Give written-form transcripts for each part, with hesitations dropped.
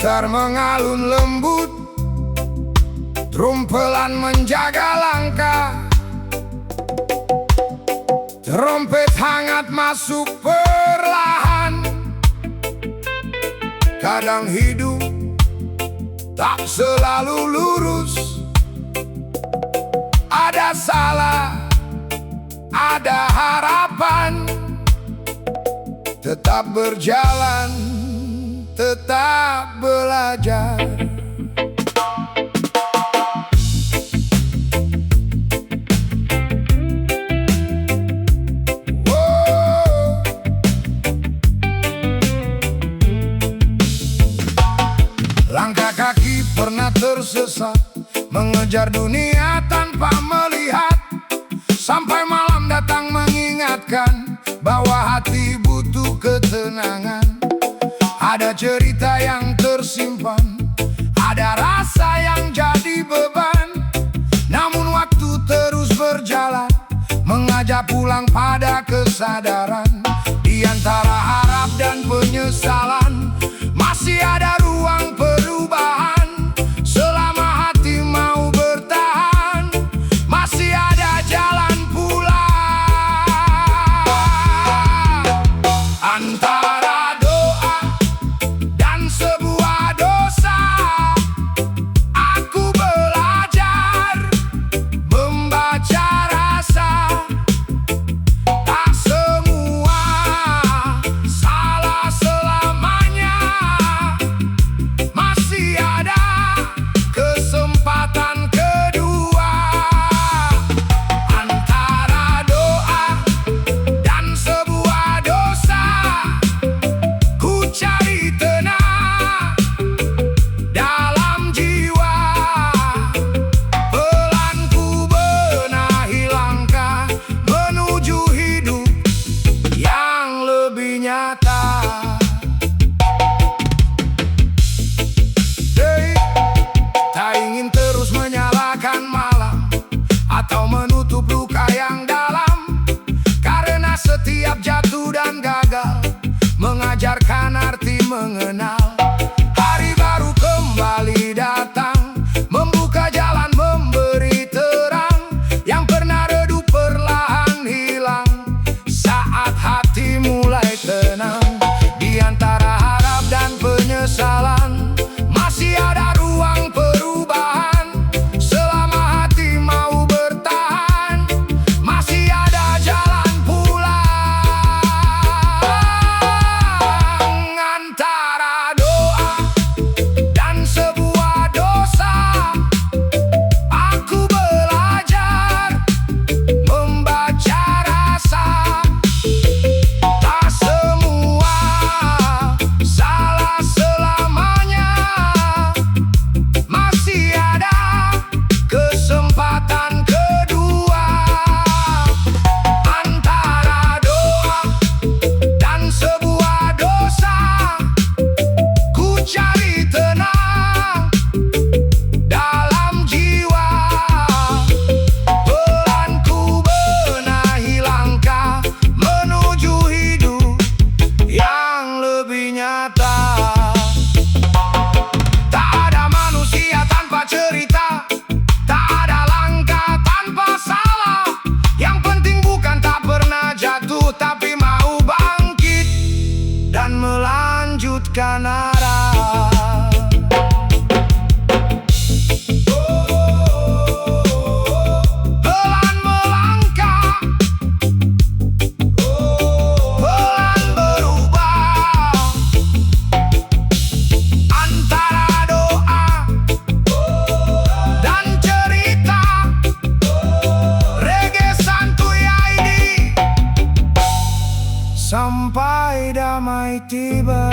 Gitar mengalun lembut, drum pelan menjaga langkah, trompet hangat masuk perlahan. Kadang hidup tak selalu lurus, ada salah, ada harapan. Tetap berjalan, tetap belajar. Langkah kaki pernah tersesat, mengejar dunia tanpa melihat, sampai malam datang mengingatkan bahwa hati butuh ketenangan. Ada cerita yang tersimpan, ada rasa yang jadi beban. Namun waktu terus berjalan, mengajak pulang pada kesadaran. Di antara harap dan penyesalan, masih ada ruang perubahan. Selama hati mau bertahan, masih ada jalan pulang. Antara doa dan sebuah dosa, aku belajar membaca rasa. Tak semua salah selamanya, masih ada kesempatan kedua. Antara doa dan sebuah dosa, ku cari tenang dalam jiwa. Pelan ku benahi langkah menuju hidup yang lebih nyata. Hey, tak ingin terus menyalahkan malam atau menutup luka yang dalam, karena setiap jatuh dan gagal mengajarkan arti mengenal. Hari baru kembali datang, membuka jalan, memberi terang. Yang pernah redup perlahan hilang saat hati mulai tenang. Di antara harap dan penyesalan, masih ada ruang perubahan. Selama hati mau bertahan, masih ada jalan pulang. Antara doa dan sebuah dosa, aku belajar membaca rasa. Tak semua salah selamanya, masih ada kesempatan kedua. Antara doa dan sebuah dosa, ku cari tenang dalam jiwa. Pelan ku benahi langkah menuju hidup yang lebih nyata. Tak ada manusia tanpa cerita, tak ada langkah tanpa salah. Yang penting bukan tak pernah jatuh, tapi mau bangkit dan melanjutkan arah. Pelan melangkah, pelan berubah. Antara doa dan cerita, Reggae Santuy ID, sampai damai tiba.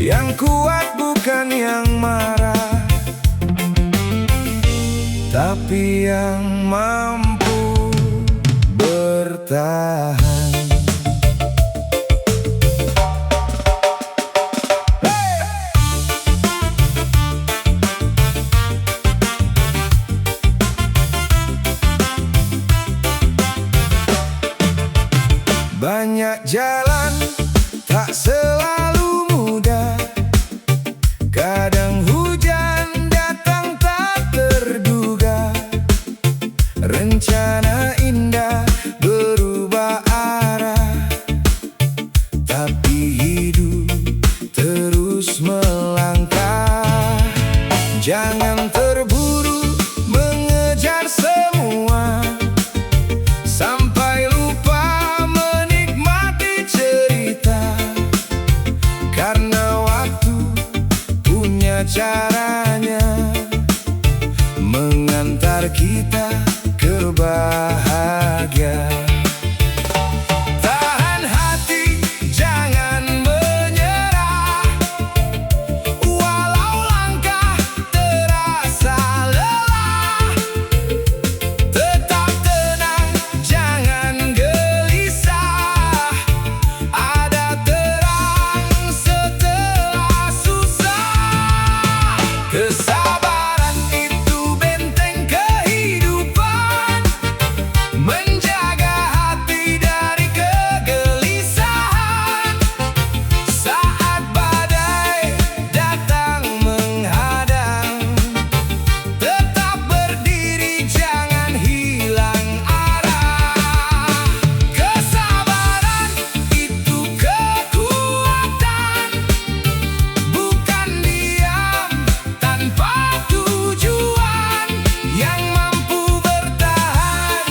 Yang kuat bukan yang marah, tapi yang mampu bertahan. Banyak jalan tak selalu mudah, kadang hujan datang tak terduga. Rencana indah berubah arah, tapi hidup terus melangkah. Jangan terburu mengejar semua, sampai lupa menikmati cerita. Karena waktu punya caranya mengantar kita ke bahagia. Tahan hati, jangan menyerah, walau langkah terasa lelah. Tetap tenang, jangan gelisah, ada terang setelah susah. Kesabaran itu benteng kehidupan, menjaga hati dari kegelisahan. Saat badai datang menghadang, tetap berdiri, jangan hilang arah. Kesabaran itu kekuatan, bukan diam tanpa tujuan. Yang mampu bertahan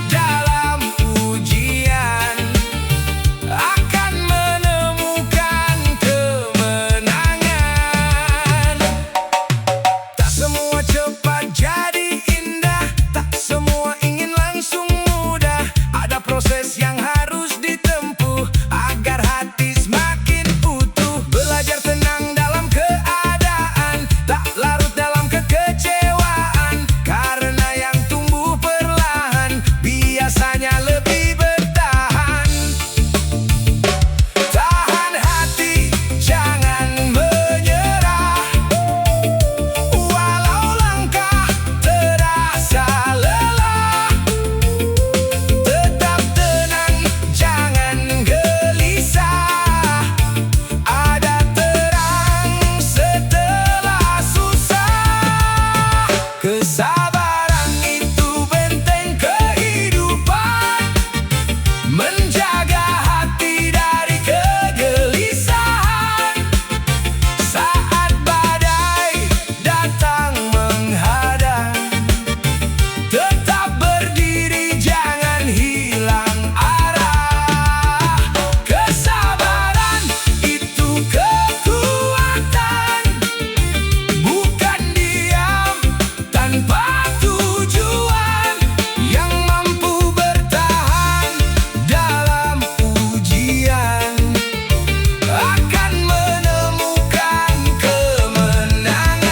dalam ujian akan menemukan kemenangan. Tak semua cepat jadi indah, tak semua ingin langsung mudah. Ada proses yang harus ditempuh agar hati semakin utuh. Belajar tenang dalam keadaan, tak larut dalam kekecewaan. Karena yang tumbuh perlahan biasanya lebih bertahan. Tahan hati, jangan menyerah, walau langkah terasa lelah. Tetap tenang, jangan gelisah, ada terang setelah susah. Kesabaran itu benteng kehidupan, menjaga hati dari kegelisahan. Saat badai datang menghadang, tetap berdiri, jangan hilang arah. Kesabaran itu kekuatan, bukan diam tanpa tujuan. Yang mampu bertahan dalam ujian akan menemukan kemenangan.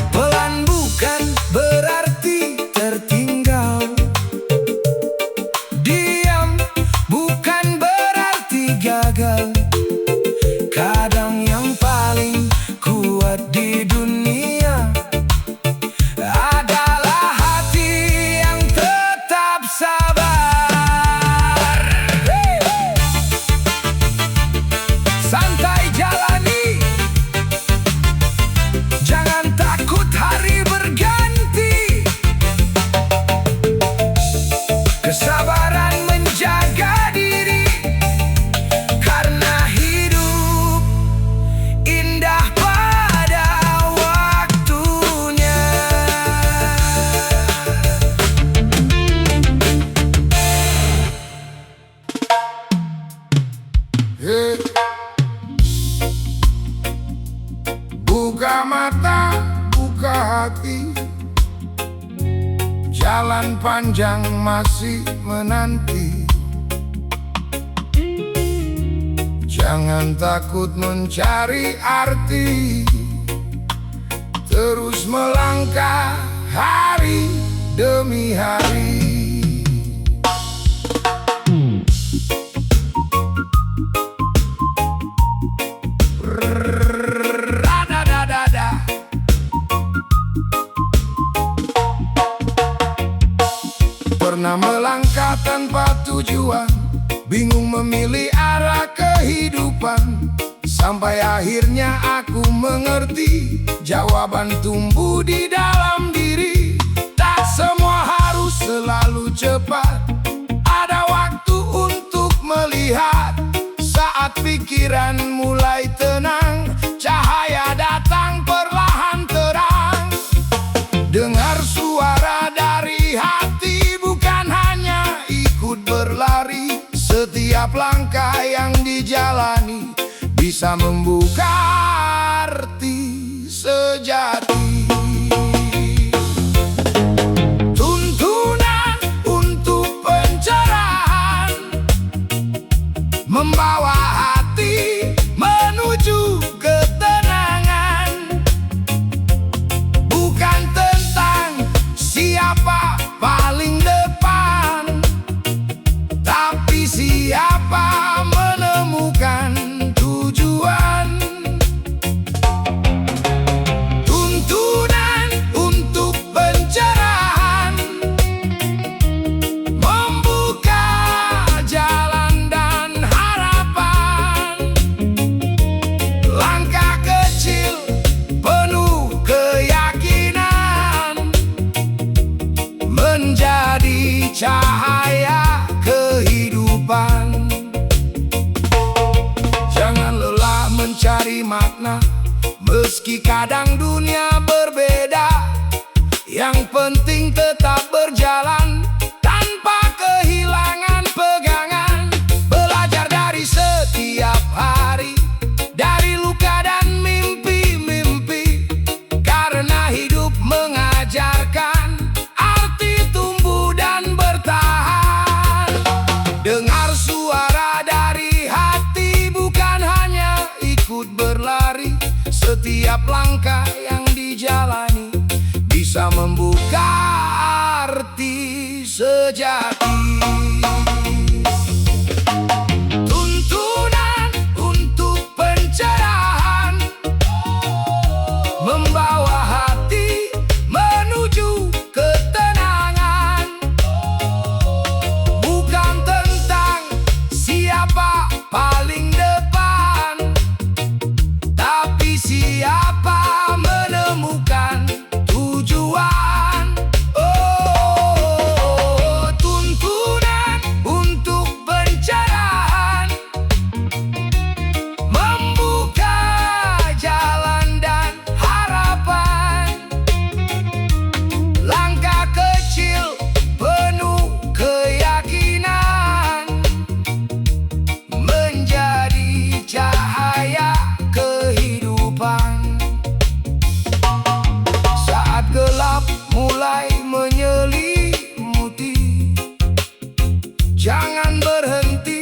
Pelan bukan berarti tertinggal, diam bukan berarti gagal. Kadang yang paling kuat di dunia adalah hati yang tetap sabar. Santai jalani, jangan takut hari berganti. Kesabaran menjaga diri, karena hidup indah pada waktunya. Buka mata, kaki, jalan panjang masih menanti. Jangan takut mencari arti, terus melangkah hari demi hari. Pernah melangkah tanpa tujuan, bingung memilih arah kehidupan, sampai akhirnya aku mengerti, jawaban tumbuh di dalam diri. Tak semua harus selalu cepat, ada waktu untuk melihat. Saat pikiran mulai tenang, cahaya datang perlahan terang. Dengar suara dari hati, bukan hanya ikut berlari. Setiap langkah yang dijalani bisa membuka arti sejati. Tuntunan untuk pencerahan, membawa hati menuju ketenangan. Bukan tentang siapa paling depan, tapi siapa menemukan tujuan. Tuntunan untuk pencerahan, membuka jalan dan harapan. Langkah kecil penuh keyakinan, menjadi cahaya kehidupan. Jangan lelah mencari makna, meski kadang dunia berbeda. Yang penting tetap berjalan tanpa kehilangan pegangan. Belajar dari setiap hari, dari luka dan mimpi-mimpi, karena hidup mengajarkan arti tumbuh dan bertahan. Dengar suara dari hati, bukan hanya ikut berlari. Setiap langkah yang dijalani bisa membuka arti sejati. Tuntunan untuk pencerahan, membawa hati menuju ketenangan. Bukan tentang siapa paling depan, tapi siapa menemukan tujuan. Oh, tuntunan untuk pencerahan, membuka jalan dan harapan. Langkah kecil penuh keyakinan, menjadi cahaya kehidupan. Saat gelap mulai menyelimuti, jangan berhenti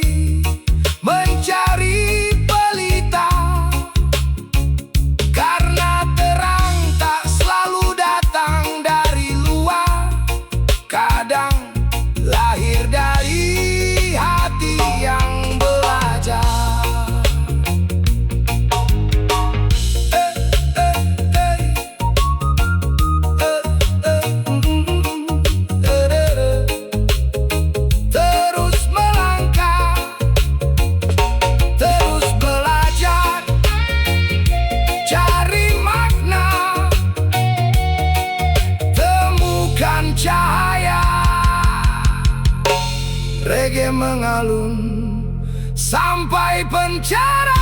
mencari pelita, karena terang tak selalu datang dari luar. Kadang lahir dari hati yang belajar. Terus melangkah, terus belajar, cari makna, temukan cahaya. Reggae mengalun sampai pencerahan.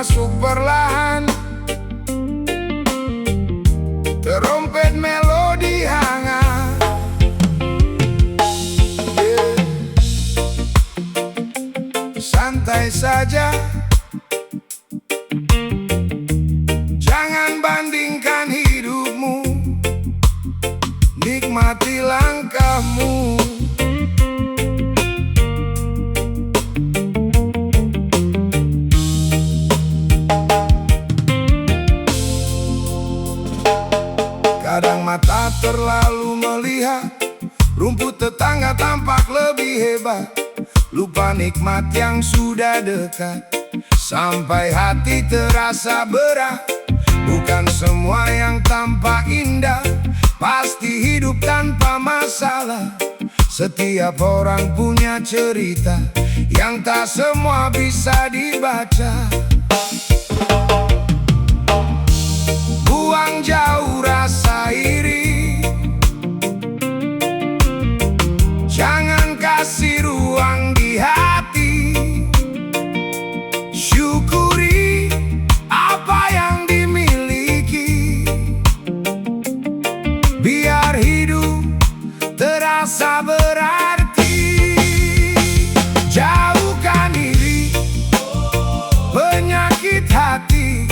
masuk perlahan, terompet melodi hangat. Santai saja, jangan bandingkan hidupmu, nikmati langkahmu. Kadang mata terlalu melihat, rumput tetangga tampak lebih hebat. Lupa nikmat yang sudah dekat, sampai hati terasa berat. Bukan semua yang tampak indah pasti hidup tanpa masalah. Setiap orang punya cerita yang tak semua bisa dibaca. Buang jauh rasa iri, jangan kasih ruang di hati. Syukuri apa yang dimiliki, biar hidup terasa berarti. Jauhkan iri, penyakit hati,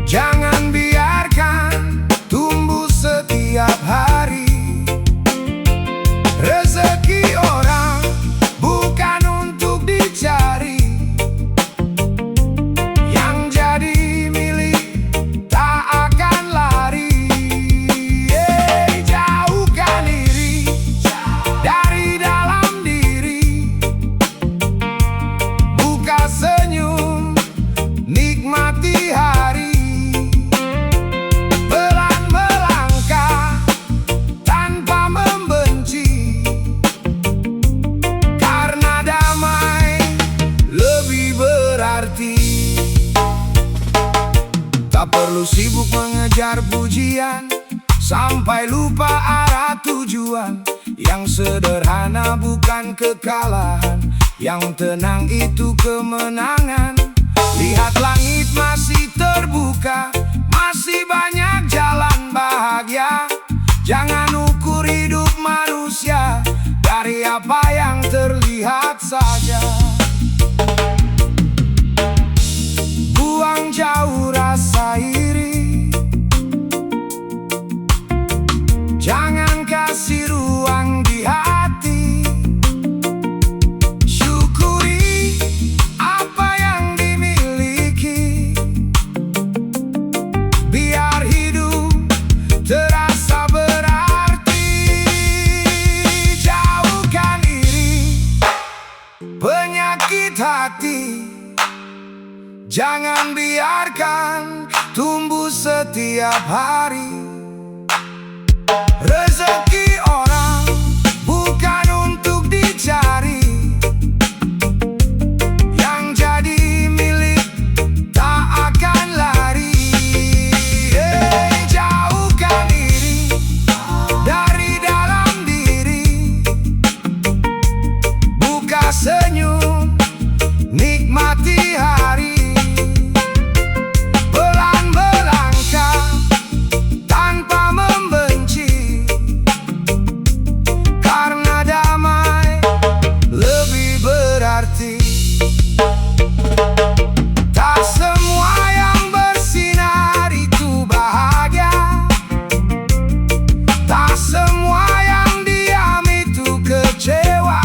jangan biarkan tumbuh setiap hari. Rezeki orang bukan untuk dicari, yang jadi milik tak akan lari. Jauhkan iri dari dalam diri, buka senyum, nikmati hari. Pelan melangkah tanpa membenci, karena damai lebih berarti. Tak perlu sibuk mengejar pujian sampai lupa arah tujuan. Yang sederhana bukan kekalahan, yang tenang itu kemenangan. Lihat langit masih terbuka, masih banyak jalan bahagia. Jangan ukur hidup manusia dari apa yang terlihat saja. Buang jauh rasa iri, jangan kasih ruang di hati. Syukuri apa yang dimiliki, biar hidup terasa berarti. Jauhkan iri, penyakit hati, jangan biarkan tumbuh setiap hari. Rezeki orang bukan untuk dicari, yang jadi milik tak akan lari. Jauhkan iri dari dalam diri, buka senyum, nikmati hari. Pelan melangkah tanpa membenci, karena damai lebih berarti. Tak semua yang bersinar itu bahagia, tak semua yang diam itu kecewa.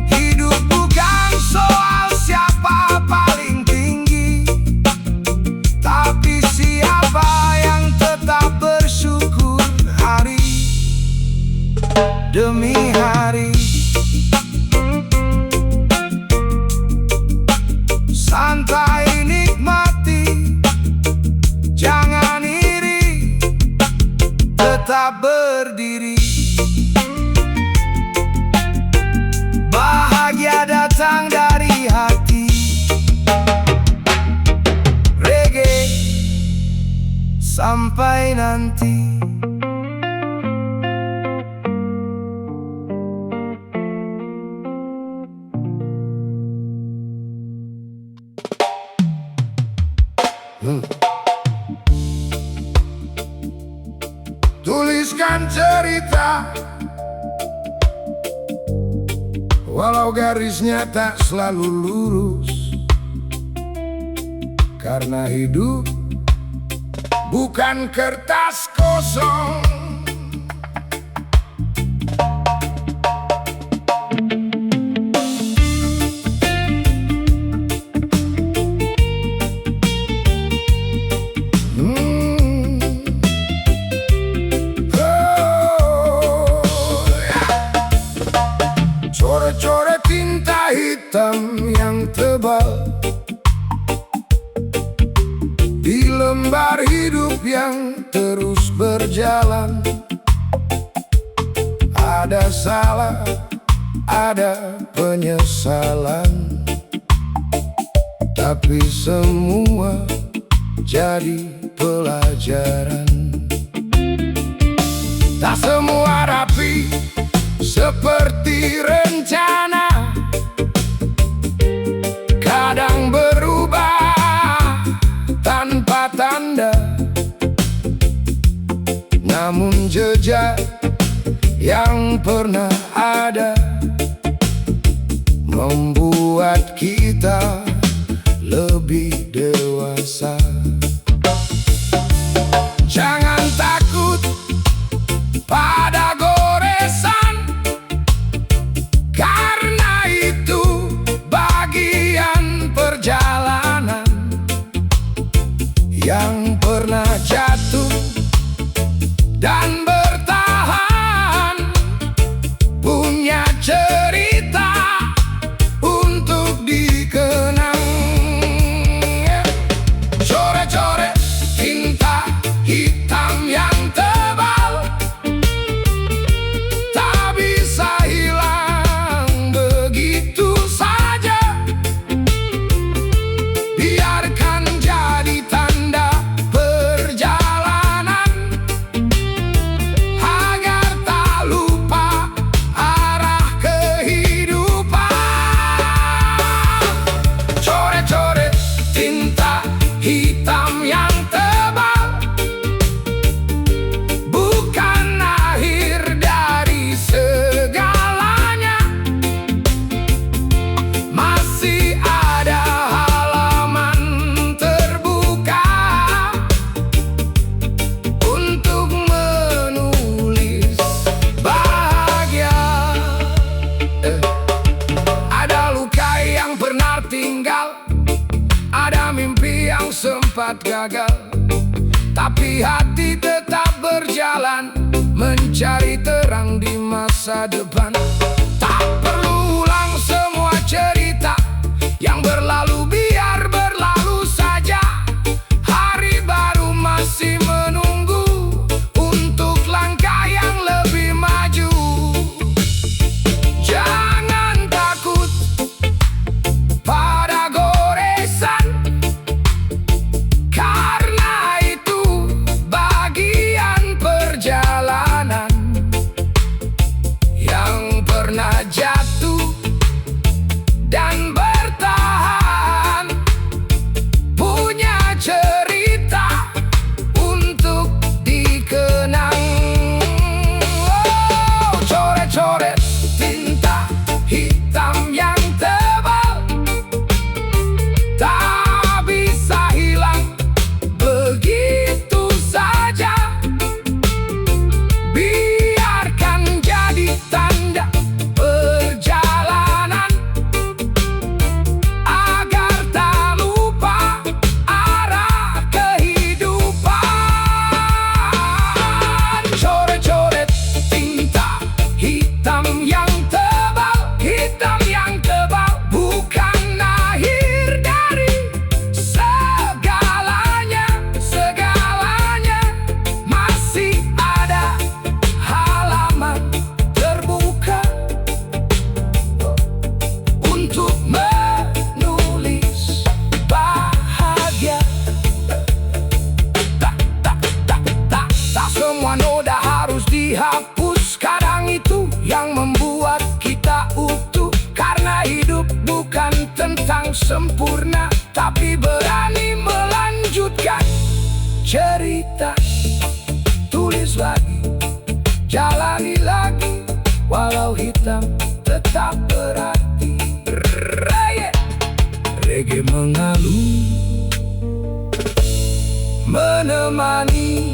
Hidup bukan soal siapa paling tinggi, tapi siapa yang tetap bersyukur hari demi hari. Santai nikmati, jangan iri, tetap berdiri. Bahagia datang dari hati. Reggae sampai nanti. cerita, walau garisnya tak selalu lurus. Karena hidup bukan kertas kosong. Coret-coret tinta hitam yang tebal di lembar hidup yang terus berjalan. Ada salah, ada penyesalan, tapi semua jadi pelajaran. Tak semua rapi seperti rencana, kadang berubah tanpa tanda. Namun jejak yang pernah ada membuat kita lebih dewasa. Jangan takut pada goresan, karena itu bagian perjalanan. Yang pernah jatuh dan bertahan punya cerita untuk dikenang. Coret-coret tinta hitam yang tebal tak bisa hilang begitu saja. Biarkan jadi tanda perjalanan agar tak lupa arah kehidupan. Coret-coret tinta hitam yang tebal bukan akhir dari segalanya. Masih ada halaman terbuka untuk menulis bahagia. Ada luka yang pernah tinggal, ada mimpi yang sempat gagal, tapi hati tetap berjalan mencari terang di masa depan. Tak perlu ulang semua cerita yang berlalu, biar berlalu saja. Hari baru masih menunggu untuk langkah yang lebih maju. Jangan takut pada goresan, karena itu bagian perjalanan. Yang pernah jatuh dan bertahan punya cerita untuk dikenang. Oh, coret-coret tinta hitam yang tebal tak bisa hilang begitu saja. Biarkan jadi tanda perjalanan agar tak lupa arah kehidupan. Coret-coret tinta hitam yang tebal, hitam yang tebal bukan akhir dari segalanya. Segalanya masih ada halaman terbuka untuk menulis bahagia. Tak semua noda harus dihapus, kadang itu yang membuat kita utuh. Karena hidup bukan tentang sempurna, tapi berani melanjutkan cerita. Tulis lagi, tak berarti. Reggae mengalun menemani.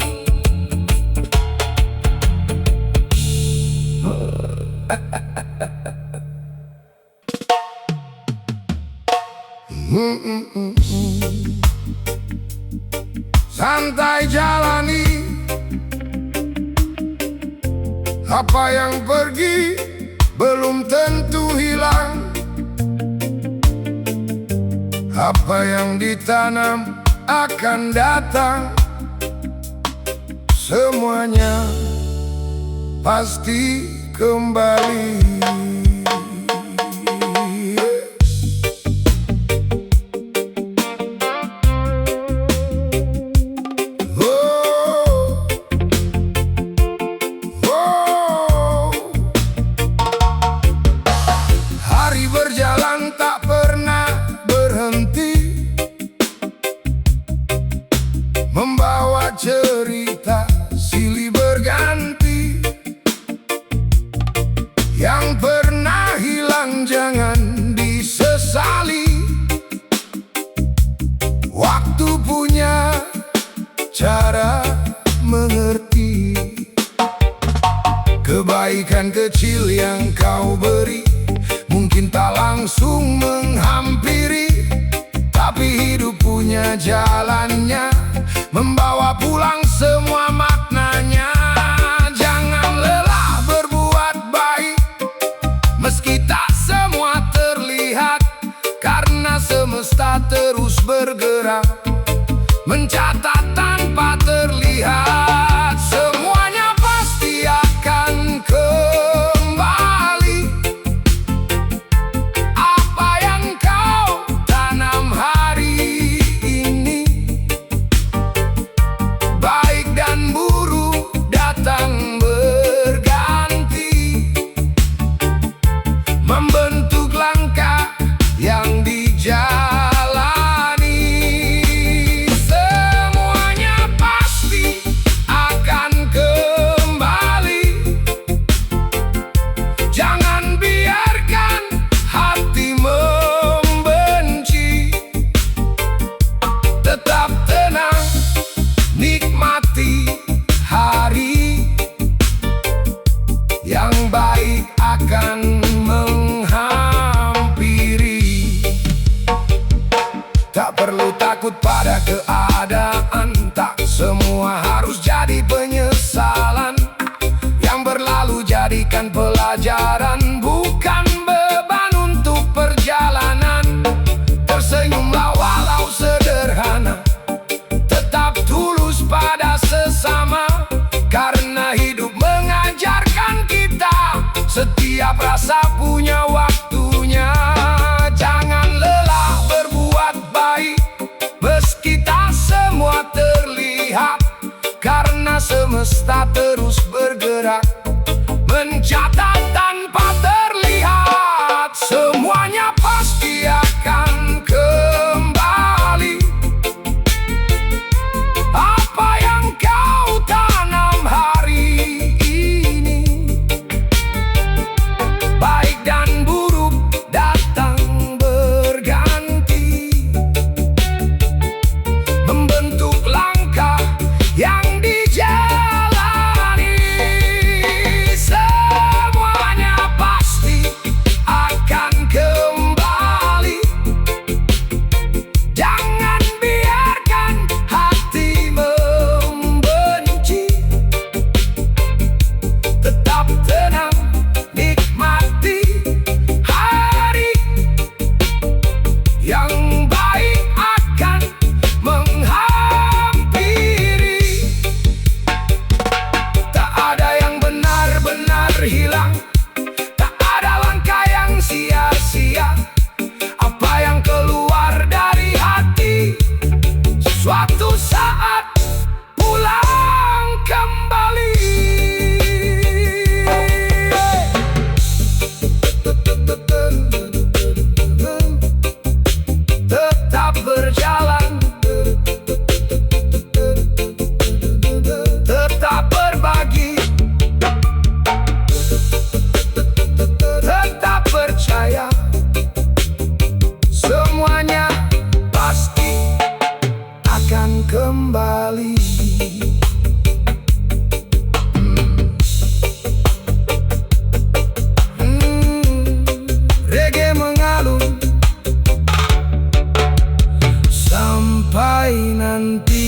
Santai jalani apa yang pergi belum tentu hilang. Apa yang ditanam akan datang. Semuanya pasti kembali. Hari berjalan tak pernah berhenti, membawa cerita silih berganti. Yang pernah hilang jangan disesali. Waktu punya cara mengerti. Kebaikan kecil yang kau beri mungkin tak langsung menghampiri, tapi hidup punya jalannya, membawa pulang semua maknanya. Jangan lelah berbuat baik, meski tak semua terlihat, karena semesta terus bergerak, mencatat tanpa terlihat. Semuanya pasti akan kembali. Apa yang kau tanam hari ini, baik dan buruk datang berganti, membentuk langkah yang dijalani. Semuanya pasti akan kembali. Jangan biarkan hati membenci. Tetap tenang, nikmati hari. Yang baik akan menghampiri. Tak perlu takut pada keadaan, tak semua harus jadi penyesalan. Yang berlalu jadikan pelajaran, bukan beban untuk perjalanan. Tersenyumlah walau sederhana, tetap tulus pada sesama, karena hidup mengajarkan kita setiap rasa punya waktunya. Jangan lelah berbuat baik, meski tak semua terlihat, karena semesta terus bergerak, mencatat tanpa terlihat. Semuanya pasti akan kembali. Apa yang kau tanam hari ini, baik dan buruk datang berganti, membentuk langkah yang dijalani. Semuanya pasti akan kembali. Jangan biarkan hati membenci. Tetap tenang, nikmati hari. Yang baik akan menghampiri. Tak ada yang benar-benar hilang, tak ada langkah yang sia-sia. Apa yang keluar dari hati, suatu saat pulang kembali. Tetap berjalan, tetap berbagi. sampai nanti.